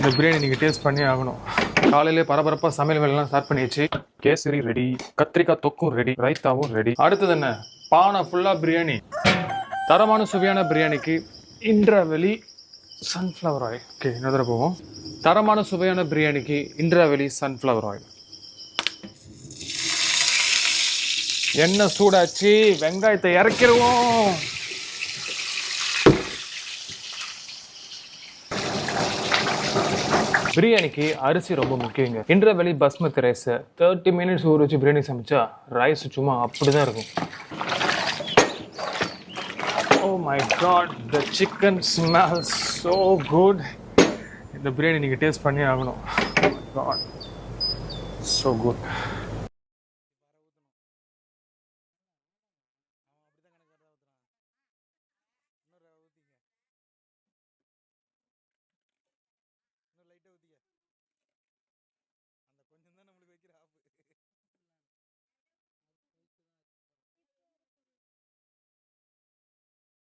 இந்த பிரியாணி நீங்கள் டேஸ்ட் பண்ணி ஆகணும். காலையிலே பரபரப்பாக சமையல் வேலைலாம் ஸ்டார்ட் பண்ணியாச்சு. கேசரி ரெடி, கத்திரிக்காய் தொக்கும் ரெடி, ரைத்தாவும் ரெடி. அடுத்தது என்ன, பானை ஃபுல்லாக பிரியாணி. தரமான சுவையான பிரியாணிக்கு இந்திராவெளி சன்ஃப்ளவர் ஆயில். ஓகே, இன்னொரு போவோம். தரமான சுவையான பிரியாணிக்கு இந்திராவெளி சன்ஃப்ளவர் ஆயில். எண்ணெய் சூடாச்சு, வெங்காயத்தை இறக்கிடுவோம். பிரியாணிக்கு அரிசி ரொம்ப முக்கியங்க. இந்திராவெளி பாஸ்மதி ரைஸ் 30 மினிட்ஸ் ஊற வச்சு பிரியாணி சமைச்சா ரைஸ் சும்மா அப்படிதான் இருக்கும். Oh my god, the chicken smells so good. இந்த பிரியாணி நீங்கள் டேஸ்ட் பண்ணி ஆகணும். God, so good.